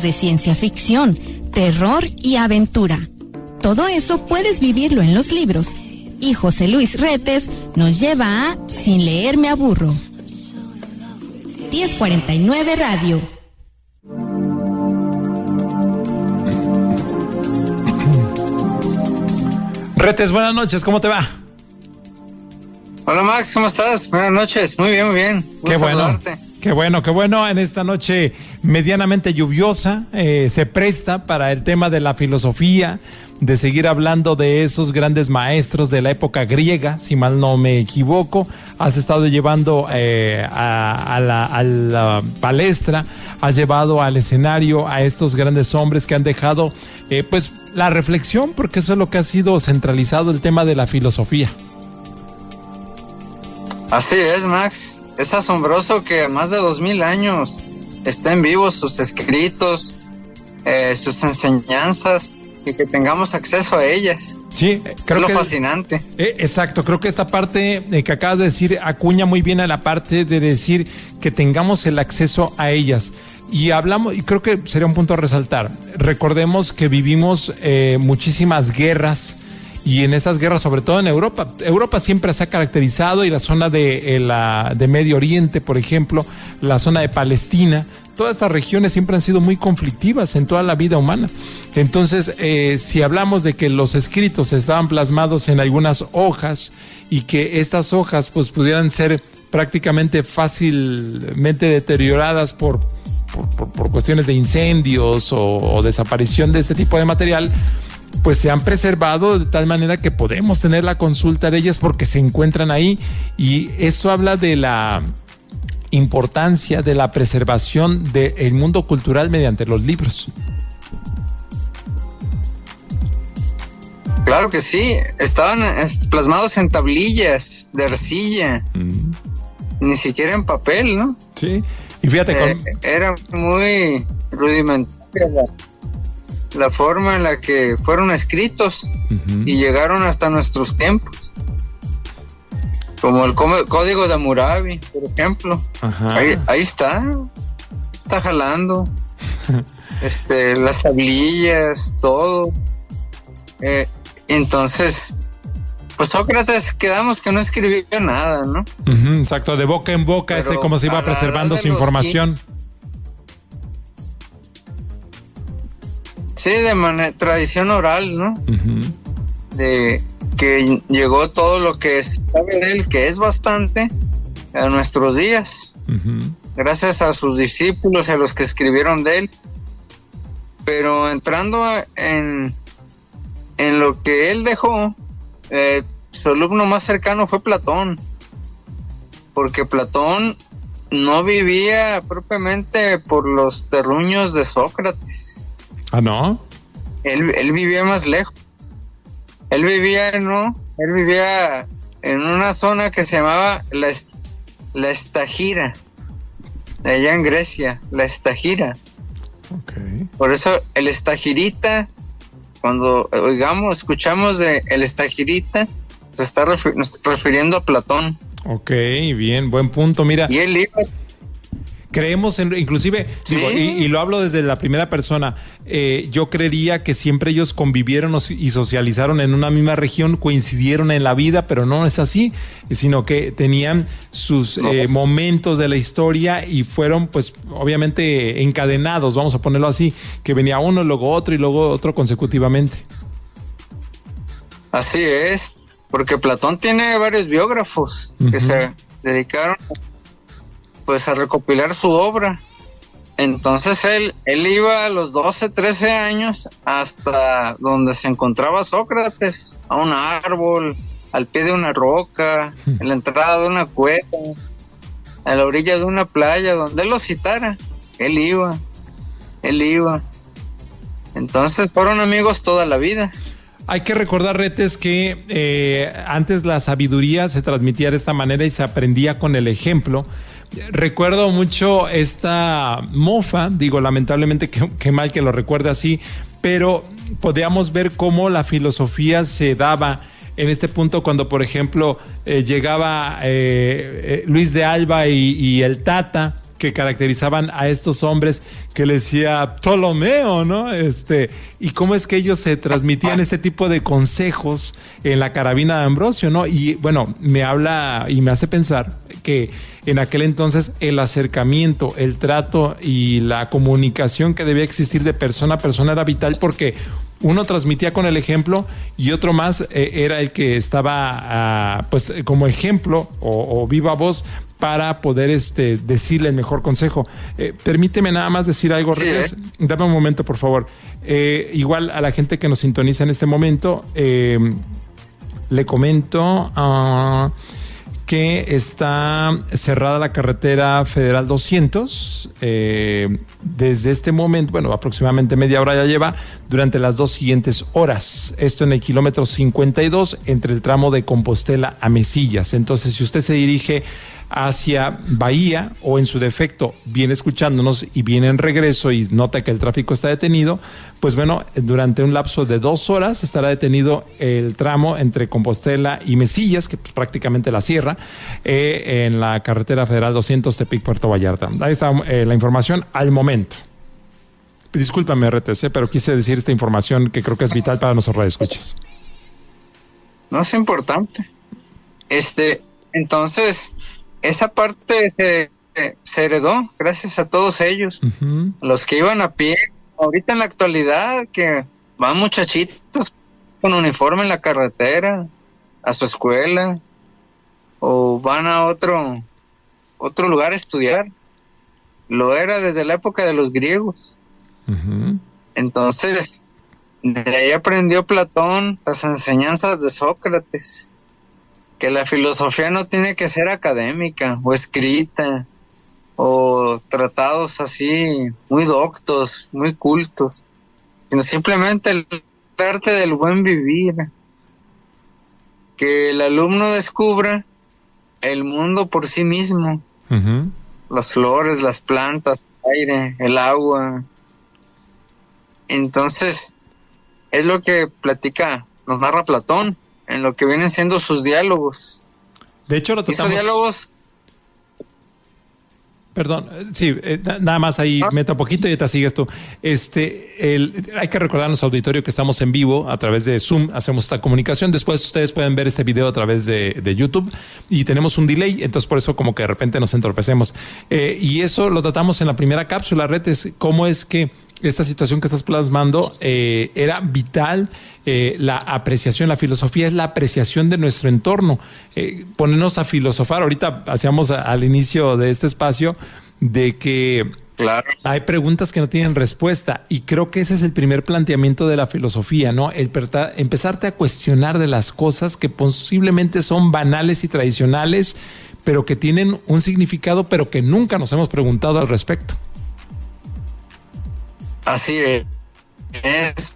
de ciencia ficción, terror y aventura. Todo eso puedes vivirlo en los libros. Y José Luis Retes nos lleva a Sin leer me aburro. 1049 Radio. Retes, buenas noches, ¿cómo te va? Hola Max, ¿cómo estás? Buenas noches, muy bien, muy bien. Qué bueno, qué bueno. En esta noche medianamente lluviosa se presta para el tema de la filosofía, de seguir hablando de esos grandes maestros de la época griega, si mal no me equivoco. Has estado llevando a la palestra, has llevado al escenario a estos grandes hombres que han dejado pues la reflexión, porque eso es lo que ha sido centralizado el tema de la filosofía. Así es, Max. Es asombroso que más de 2000 años estén vivos sus escritos, sus enseñanzas, y que tengamos acceso a ellas. Sí, creo es lo que fascinante. Exacto, creo que esta parte que acabas de decir acuña muy bien a la parte de decir que tengamos el acceso a ellas. Y hablamos, y creo que sería un punto a resaltar. Recordemos que vivimos muchísimas guerras. Y en esas guerras, sobre todo en Europa siempre se ha caracterizado, y la zona de Medio Oriente, por ejemplo, la zona de Palestina, todas estas regiones siempre han sido muy conflictivas en toda la vida humana. Entonces, si hablamos de que los escritos estaban plasmados en algunas hojas y que estas hojas pues pudieran ser prácticamente fácilmente deterioradas por cuestiones de incendios o desaparición de este tipo de material, pues se han preservado de tal manera que podemos tener la consulta de ellas porque se encuentran ahí, y eso habla de la importancia de la preservación del mundo cultural mediante los libros. Claro que sí, estaban plasmados en tablillas de arcilla, ni siquiera en papel, ¿no? Sí, y fíjate, era muy rudimentaria la forma en la que fueron escritos y llegaron hasta nuestros tiempos, como el código de Hammurabi, por ejemplo. Ahí está jalando las tablillas, todo. Entonces, pues Sócrates quedamos que no escribió nada, ¿no? Exacto, de boca en boca. Pero ese cómo se iba preservando su información. Sí, de tradición oral, ¿no? De que llegó todo lo que sabe de él, que es bastante, a nuestros días. Gracias a sus discípulos, a los que escribieron de él. Pero entrando en lo que él dejó, su alumno más cercano fue Platón. Porque Platón no vivía propiamente por los terruños de Sócrates. ¿Ah, no? Él vivía más lejos. Él vivía en una zona que se llamaba la Estagira, allá en Grecia, la Estagira. Okay. Por eso el estagirita, cuando escuchamos de el estagirita, se está refiriendo a Platón. Ok, bien, buen punto, mira. Y él iba... Creemos inclusive, ¿sí? Digo, y lo hablo desde la primera persona, yo creería que siempre ellos convivieron y socializaron en una misma región, coincidieron en la vida, pero no es así, sino que tenían sus momentos de la historia y fueron pues obviamente encadenados, vamos a ponerlo así, que venía uno, luego otro y luego otro consecutivamente. Así es, porque Platón tiene varios biógrafos que se dedicaron pues a recopilar su obra. Entonces él iba a los 12, 13 años hasta donde se encontraba Sócrates, a un árbol, al pie de una roca, en la entrada de una cueva, a la orilla de una playa, donde él lo citara. Él iba. Entonces fueron amigos toda la vida. Hay que recordar, Retes, que antes la sabiduría se transmitía de esta manera y se aprendía con el ejemplo. Recuerdo mucho esta mofa, digo, lamentablemente que mal que lo recuerde así, pero podíamos ver cómo la filosofía se daba en este punto cuando, por ejemplo, llegaba Luis de Alba y el Tata que caracterizaban a estos hombres que le decía Ptolomeo, ¿no? Y cómo es que ellos se transmitían este tipo de consejos en la carabina de Ambrosio, ¿no? Y bueno, me habla y me hace pensar que en aquel entonces el acercamiento, el trato y la comunicación que debía existir de persona a persona era vital, porque uno transmitía con el ejemplo y otro más era el que estaba pues como ejemplo o viva voz para poder decirle el mejor consejo. Permíteme nada más decir algo, sí, Retes. Dame un momento, por favor. Igual a la gente que nos sintoniza en este momento, le comento que está cerrada la carretera Federal 200 desde este momento, bueno, aproximadamente media hora ya lleva, durante las 2 siguientes horas. Esto en el kilómetro 52 entre el tramo de Compostela a Mesillas. Entonces, si usted se dirige hacia Bahía o en su defecto viene escuchándonos y viene en regreso y nota que el tráfico está detenido, pues bueno, durante un lapso de 2 horas estará detenido el tramo entre Compostela y Mesillas, que pues prácticamente la sierra, en la carretera Federal 200 Tepic-Puerto Vallarta. Ahí está la información al momento. Discúlpame, RTC, pero quise decir esta información que creo que es vital para nuestros radioescuchas. No, es importante. Entonces, esa parte se heredó gracias a todos ellos, los que iban a pie. Ahorita en la actualidad que van muchachitos con uniforme en la carretera a su escuela o van a otro lugar a estudiar. Lo era desde la época de los griegos. Entonces, de ahí aprendió Platón las enseñanzas de Sócrates, que la filosofía no tiene que ser académica o escrita o tratados así muy doctos, muy cultos, sino simplemente el arte del buen vivir, que el alumno descubra el mundo por sí mismo, las flores, las plantas, el aire, el agua. Entonces, es lo que nos narra Platón en lo que vienen siendo sus diálogos. De hecho, lo tratamos. Esos diálogos. Perdón, sí, nada más ahí meto un poquito y te sigues tú. Hay que recordar a nuestro auditorio que estamos en vivo a través de Zoom, hacemos esta comunicación. Después ustedes pueden ver este video a través de YouTube y tenemos un delay, entonces por eso como que de repente nos entorpecemos. Y eso lo tratamos en la primera cápsula, Retes, cómo es que esta situación que estás plasmando era vital. La apreciación, la filosofía es la apreciación de nuestro entorno, ponernos a filosofar. Ahorita hacíamos al inicio de este espacio de que claro, hay preguntas que no tienen respuesta, y creo que ese es el primer planteamiento de la filosofía, ¿no? Empezarte a cuestionar de las cosas que posiblemente son banales y tradicionales, pero que tienen un significado, pero que nunca nos hemos preguntado al respecto. Así es.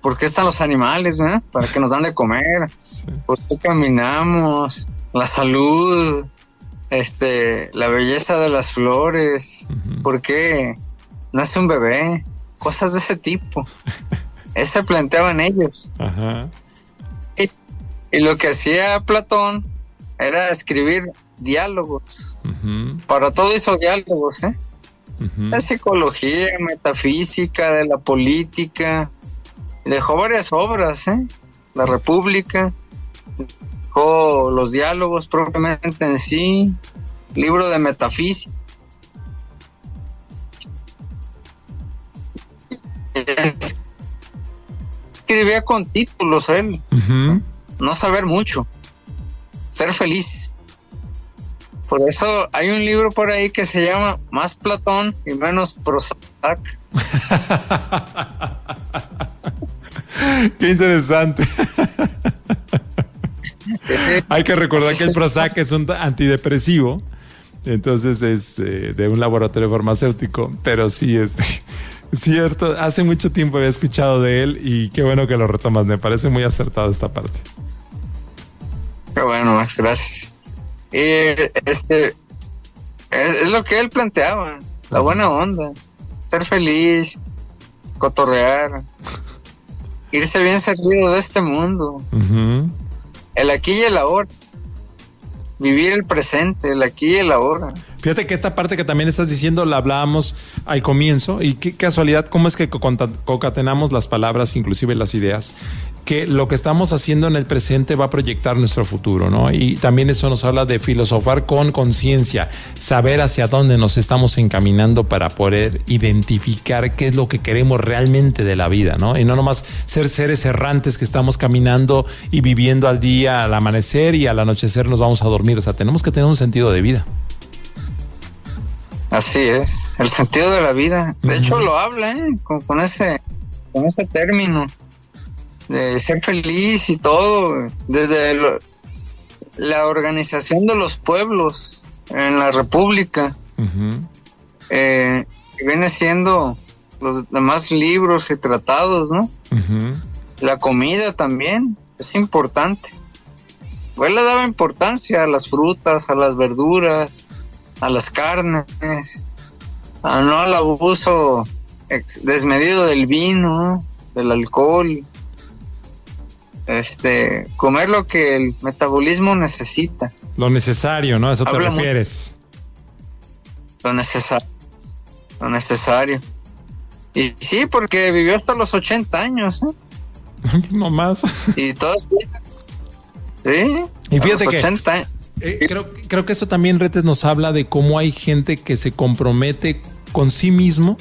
¿Por qué están los animales, para que nos dan de comer? Sí. ¿Por qué caminamos? La salud, la belleza de las flores. ¿Por qué nace un bebé? Cosas de ese tipo. Eso planteaban ellos. Y lo que hacía Platón era escribir diálogos. Para todo hizo diálogos, de psicología, metafísica, de la política. Dejó varias obras, La República, dejó los diálogos propiamente en sí, libro de metafísica. Escribía con títulos él, no saber mucho, ser feliz. Por eso hay un libro por ahí que se llama Más Platón y Menos Prozac. Qué interesante. Hay que recordar que el Prozac es un antidepresivo, entonces es de un laboratorio farmacéutico, pero sí es cierto. Hace mucho tiempo había escuchado de él y qué bueno que lo retomas. Me parece muy acertado esta parte. Qué bueno, Max, gracias. Es lo que él planteaba, la buena onda, ser feliz, cotorrear, irse bien servido de este mundo, el aquí y el ahora, vivir el presente, el aquí y el ahora. Fíjate que esta parte que también estás diciendo la hablábamos al comienzo, y qué casualidad, cómo es que concatenamos las palabras, inclusive las ideas, que lo que estamos haciendo en el presente va a proyectar nuestro futuro, ¿no? Y también eso nos habla de filosofar con conciencia, saber hacia dónde nos estamos encaminando para poder identificar qué es lo que queremos realmente de la vida, ¿no? Y no nomás ser seres errantes que estamos caminando y viviendo al día, al amanecer, y al anochecer nos vamos a dormir. O sea, tenemos que tener un sentido de vida. Así es, el sentido de la vida. De hecho, lo habla, con ese término de ser feliz y todo, desde la organización de los pueblos en la República, que viene siendo los demás libros y tratados, ¿no? La comida también es importante. Pues le daba importancia a las frutas, a las verduras, a las carnes, no al abuso desmedido del vino, del alcohol. Comer lo que el metabolismo necesita. Lo necesario, ¿no? ¿A eso te refieres? Lo necesario. Y sí, porque vivió hasta los 80 años, No más. Y todos. Sí. Y fíjate que 80 años. Creo que esto también, Retes, nos habla de cómo hay gente que se compromete con sí mismo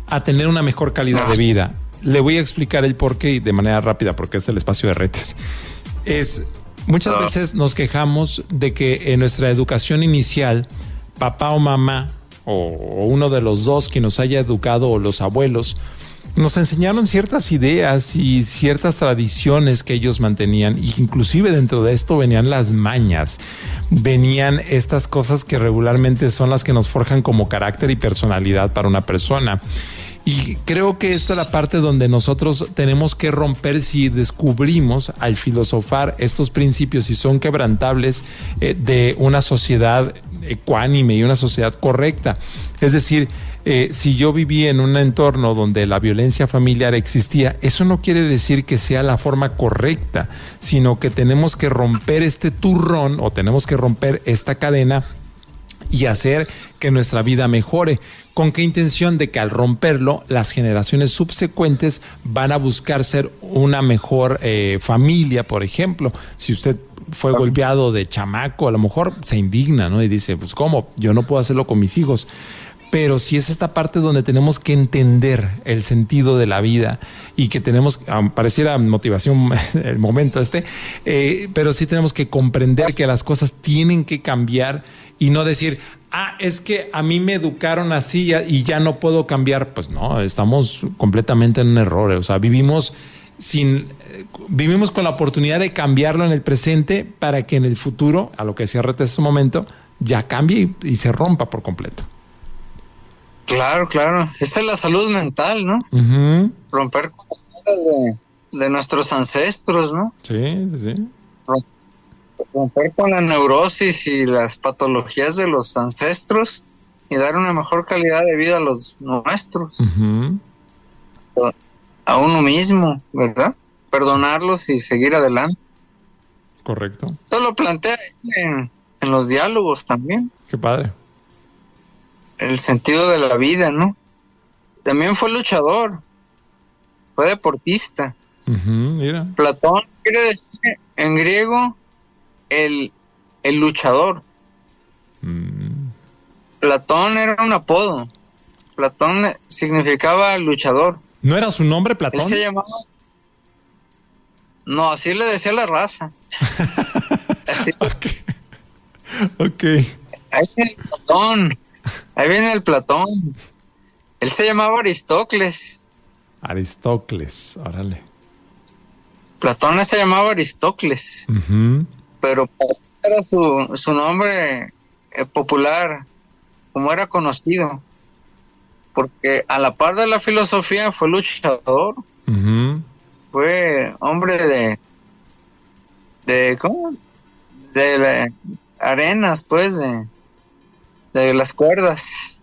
a tener una mejor calidad de vida. Le voy a explicar el porqué y de manera rápida, porque es el espacio de Retes. Muchas veces nos quejamos de que en nuestra educación inicial, papá o mamá, o uno de los dos que nos haya educado, o los abuelos, nos enseñaron ciertas ideas y ciertas tradiciones que ellos mantenían, y inclusive dentro de esto venían las mañas, venían estas cosas que regularmente son las que nos forjan como carácter y personalidad para una persona. Y creo que esto es la parte donde nosotros tenemos que romper si descubrimos al filosofar estos principios y son quebrantables de una sociedad ecuánime y una sociedad correcta. Es decir, si yo viví en un entorno donde la violencia familiar existía, eso no quiere decir que sea la forma correcta, sino que tenemos que romper este turrón o tenemos que romper esta cadena y hacer que nuestra vida mejore. ¿Con qué intención? De que al romperlo, las generaciones subsecuentes van a buscar ser una mejor familia, por ejemplo. Si usted fue golpeado de chamaco, a lo mejor se indigna, ¿no? Y dice, pues ¿cómo? Yo no puedo hacerlo con mis hijos. Pero sí es esta parte donde tenemos que entender el sentido de la vida y que tenemos, pareciera motivación el momento pero sí tenemos que comprender que las cosas tienen que cambiar y no decir, es que a mí me educaron así y ya no puedo cambiar. Pues no, estamos completamente en un error. O sea, vivimos con la oportunidad de cambiarlo en el presente para que en el futuro, a lo que decía Rete en ese momento, ya cambie y se rompa por completo. Claro. Esa es la salud mental, ¿no? Romper con de nuestros ancestros, ¿no? Sí. Romper con la neurosis y las patologías de los ancestros y dar una mejor calidad de vida a los nuestros. A uno mismo, ¿verdad? Perdonarlos y seguir adelante. Correcto. Esto lo plantea en los diálogos también. Qué padre. El sentido de la vida, ¿no? También fue luchador, fue deportista. Mira. Platón quiere decir en griego el luchador. Platón era un apodo. Platón significaba luchador. ¿No era su nombre, Platón? Él se llamaba... No, así le decía la raza. Así. Ok. Ahí viene el Platón. Él se llamaba Aristócles. Aristócles, órale. Platón se llamaba Aristócles. Pero era su nombre popular, como era conocido. Porque a la par de la filosofía fue luchador. Fue hombre de ¿cómo? De arenas, pues, de las cuerdas.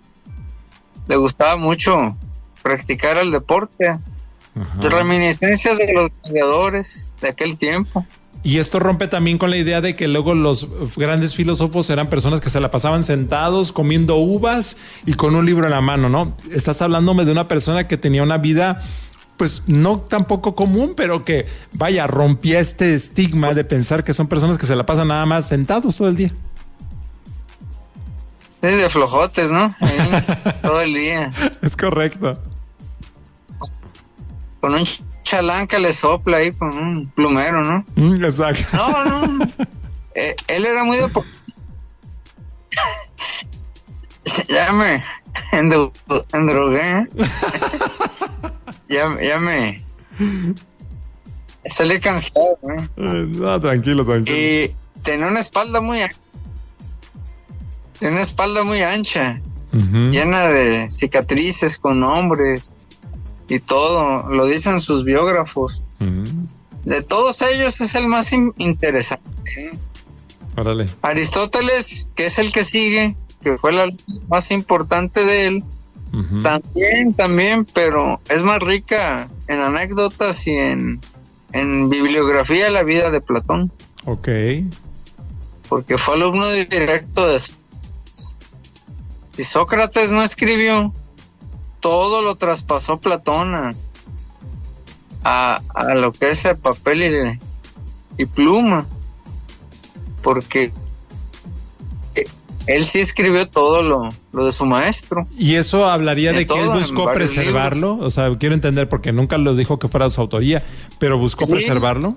Le gustaba mucho practicar el deporte. De reminiscencias de los gladiadores de aquel tiempo. Y esto rompe también con la idea de que luego los grandes filósofos eran personas que se la pasaban sentados comiendo uvas y con un libro en la mano, ¿no? Estás hablándome de una persona que tenía una vida, pues no tampoco común, pero que, vaya, rompía este estigma de pensar que son personas que se la pasan nada más sentados todo el día. Sí, de flojotes, ¿no? Ahí, todo el día. Es correcto. Con un chalán que le sopla ahí con un plumero, ¿no? Exacto. No. Él era muy de... Ya me endrogué, ¿eh? ya me... Salí canjeado, ¿eh? No, tranquilo. Y tenía una espalda muy ancha. Uh-huh. Llena de cicatrices con nombres y todo, lo dicen sus biógrafos. Uh-huh. De todos ellos es el más interesante, ¿no? Órale. Aristóteles, que es el que sigue, que fue la más importante de él, uh-huh. también, pero es más rica en anécdotas y en bibliografía la vida de Platón. Ok. Porque fue alumno directo de... Si Sócrates no escribió, todo lo traspasó Platón a lo que es el papel y pluma, porque él sí escribió todo lo de su maestro. ¿Y eso hablaría de que él buscó preservarlo? Libros. O sea, quiero entender, porque nunca lo dijo que fuera su autoría, pero buscó preservarlo.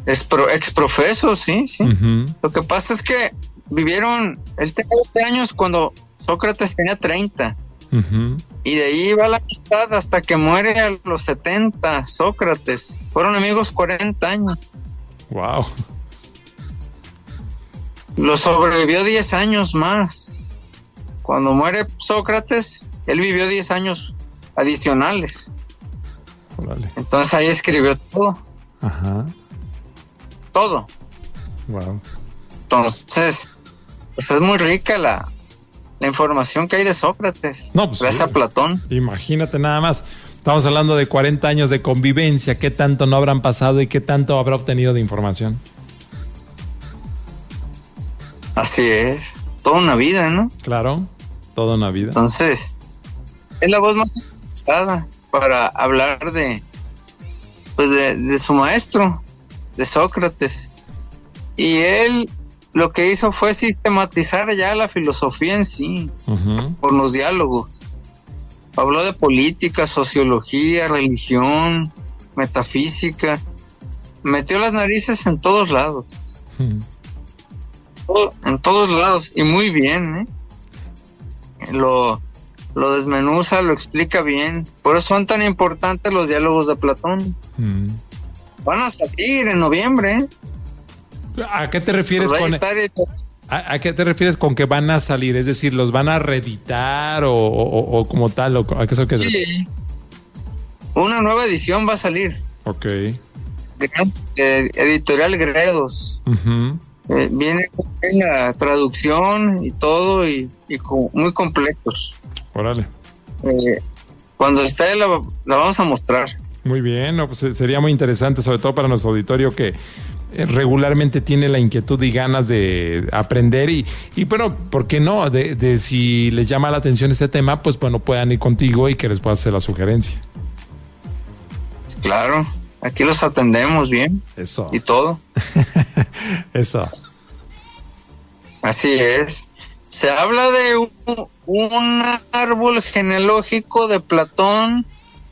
Exprofeso, sí. Uh-huh. Lo que pasa es que él tenía 12 años cuando Sócrates tenía 30. Uh-huh. Y de ahí va la amistad hasta que muere a los 70 Sócrates. Fueron amigos 40 años. Wow. Lo sobrevivió 10 años más. Cuando muere Sócrates, él vivió 10 años adicionales. Órale. Entonces ahí escribió todo. Ajá. Todo. Wow. Entonces, pues es muy rica la información que hay de Sócrates. No, pues gracias a Platón. Imagínate nada más. Estamos hablando de 40 años de convivencia. ¿Qué tanto no habrán pasado y qué tanto habrá obtenido de información? Así es. Toda una vida, ¿no? Claro, toda una vida. Entonces, es la voz más pesada para hablar de su maestro, de Sócrates. Y él lo que hizo fue sistematizar ya la filosofía en sí, uh-huh. por los diálogos. Habló de política, sociología, religión, metafísica. Metió las narices en todos lados. Uh-huh. En todos lados. Y muy bien, ¿eh? Lo desmenuza, lo explica bien. Por eso son tan importantes los diálogos de Platón. Uh-huh. Van a salir en noviembre, ¿eh? ¿A qué te refieres ¿A qué te refieres con que van a salir? Es decir, ¿los van a reeditar o como tal? ¿A qué es? Sí. Una nueva edición va a salir. Ok. Editorial Gredos. Uh-huh. Viene con la traducción y todo y muy completos. Órale. Cuando esté la vamos a mostrar. Muy bien, no, pues sería muy interesante, sobre todo para nuestro auditorio que regularmente tiene la inquietud y ganas de aprender y bueno, ¿por qué no? De si les llama la atención este tema, pues bueno, puedan ir contigo y que les puedas hacer la sugerencia. Claro, aquí los atendemos bien. Eso. Y todo. Eso. Así es. Se habla de un árbol genealógico de Platón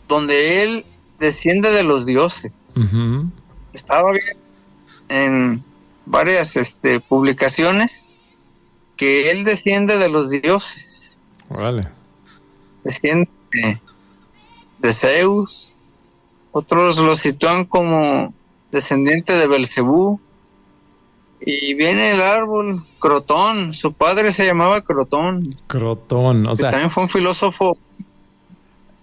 donde él desciende de los dioses. Uh-huh. Estaba bien en varias publicaciones que él desciende de los dioses. Vale. Desciende de Zeus. Otros lo sitúan como descendiente de Belcebú. Y viene el árbol Crotón. Su padre se llamaba Crotón. Crotón, o sea, también fue un filósofo.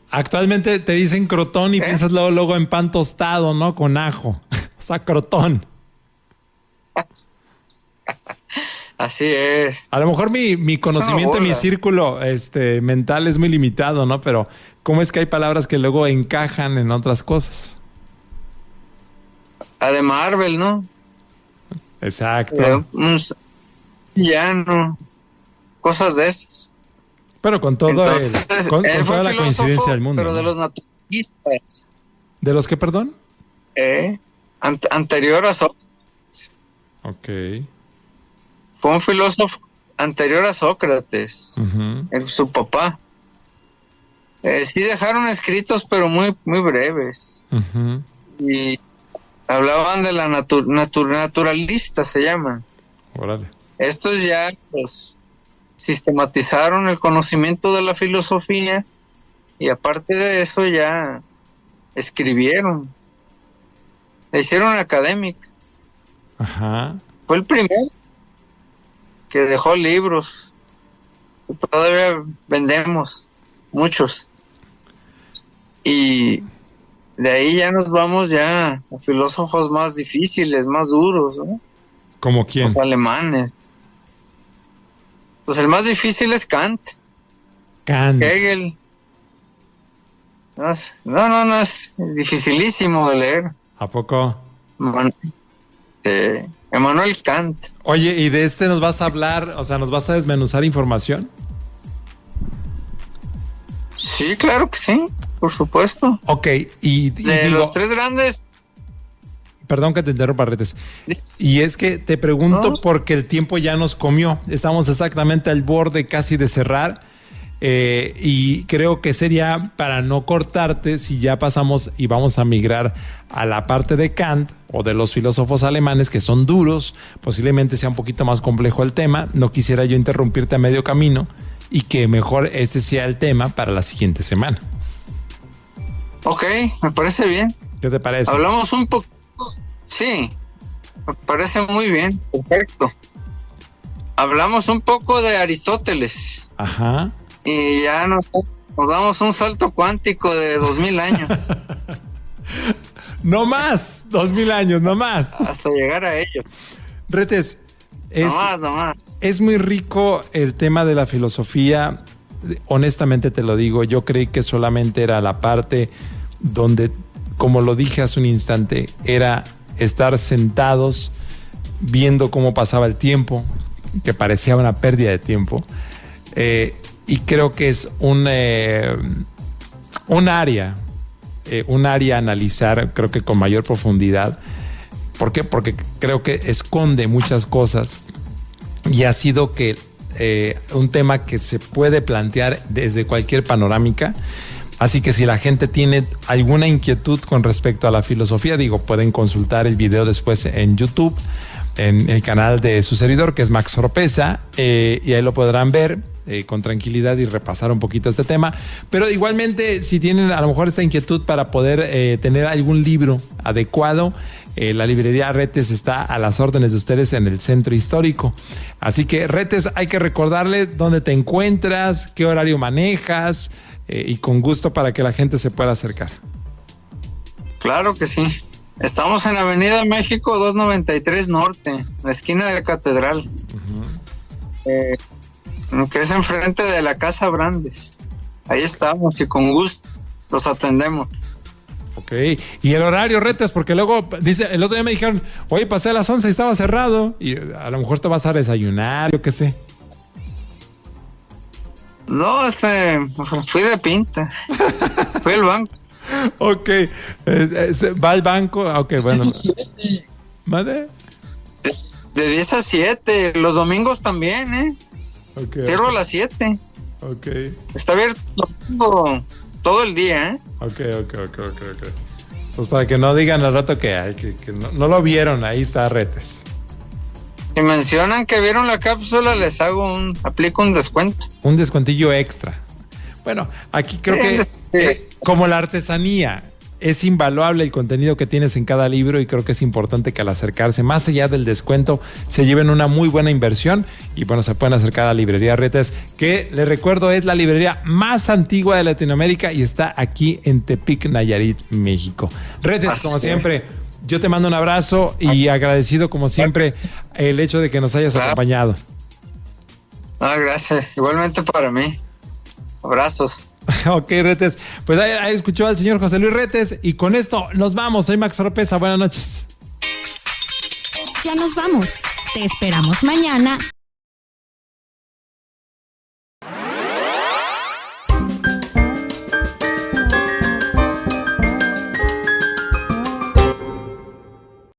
Actualmente te dicen Crotón y piensas luego en pan tostado, ¿no? Con ajo. O sea, Crotón. Así es. A lo mejor mi conocimiento y mi círculo mental es muy limitado, ¿no? Pero ¿cómo es que hay palabras que luego encajan en otras cosas? A de Marvel, ¿no? Exacto. Un villano, cosas de esas. Pero con todo Entonces, con toda la coincidencia del mundo. Pero de ¿no? los naturalistas. ¿De los qué, perdón? Anterior a Sócrates. Ok. Fue un filósofo anterior a Sócrates, su papá. Sí dejaron escritos, pero muy, muy breves. Y hablaban de la naturalista, se llaman. Órale. Estos ya pues, sistematizaron el conocimiento de la filosofía y aparte de eso ya escribieron. La hicieron académica. Ajá. Fue el primero que dejó libros. Todavía vendemos muchos. Y de ahí ya nos vamos ya a filósofos más difíciles, más duros, ¿no? ¿Como quién? Los alemanes. Pues el más difícil es Kant. Hegel. No, es dificilísimo de leer. ¿A poco? Emmanuel Kant. Oye, ¿y de nos vas a hablar, o sea, nos vas a desmenuzar información? Sí, claro que sí, por supuesto. Ok, y de digo, los tres grandes... Perdón que te interrumpa, Retes. Y es que te pregunto porque el tiempo ya nos comió. Estamos exactamente al borde casi de cerrar. Y creo que sería para no cortarte si ya pasamos y vamos a migrar a la parte de Kant o de los filósofos alemanes que son duros, posiblemente sea un poquito más complejo el tema. No quisiera yo interrumpirte a medio camino y que mejor este sea el tema para la siguiente semana. Ok, me parece bien. ¿Qué te parece? Hablamos un poco. Sí, me parece muy bien, perfecto. Hablamos un poco de Aristóteles. Ajá. Y ya nos damos un salto cuántico de 2000 años. No más, 2000 años, no más. Hasta llegar a ellos. Retes, No más. Es muy rico el tema de la filosofía. Honestamente te lo digo, yo creí que solamente era la parte donde, como lo dije hace un instante, era estar sentados viendo cómo pasaba el tiempo, que parecía una pérdida de tiempo. Y creo que es un área a analizar, creo que con mayor profundidad. ¿Por qué? Porque creo que esconde muchas cosas y ha sido que un tema que se puede plantear desde cualquier panorámica. Así que si la gente tiene alguna inquietud con respecto a la filosofía, pueden consultar el video después en YouTube, en el canal de su servidor, que es Max Oropeza, y ahí lo podrán ver con tranquilidad y repasar un poquito este tema. Pero igualmente, si tienen a lo mejor esta inquietud para poder tener algún libro adecuado, la librería Retes está a las órdenes de ustedes en el centro histórico. Así que, Retes, hay que recordarles dónde te encuentras, qué horario manejas, y con gusto para que la gente se pueda acercar. Claro que sí. Estamos en Avenida México 293 Norte, la esquina de la Catedral, que es enfrente de la Casa Brandes. Ahí estamos y con gusto los atendemos. Ok, y el horario, Retes, porque luego dice, el otro día me dijeron, oye, pasé a las 11 y estaba cerrado, y a lo mejor te vas a desayunar, yo qué sé. No, fui de pinta. Fui al banco. Ok, va al banco. Ok, bueno. ¿Madre? De 10 a 7, los domingos también, Okay, cierro a las 7. Ok. Está abierto todo el día, Ok. Pues para que no digan al rato que no lo vieron, ahí está Retes. Si mencionan que vieron la cápsula, les aplico un descuento. Un descuentillo extra. Bueno, aquí creo que como la artesanía, es invaluable el contenido que tienes en cada libro y creo que es importante que al acercarse, más allá del descuento, se lleven una muy buena inversión y bueno, se pueden acercar a la librería Retes, que les recuerdo es la librería más antigua de Latinoamérica y está aquí en Tepic, Nayarit, México. Retes, como siempre, yo te mando un abrazo y agradecido como siempre el hecho de que nos hayas acompañado. Gracias. Igualmente para mí. Abrazos. Ok, Retes. Pues ahí escuchó al señor José Luis Retes y con esto nos vamos. Soy Max Oropesa. Buenas noches. Ya nos vamos. Te esperamos mañana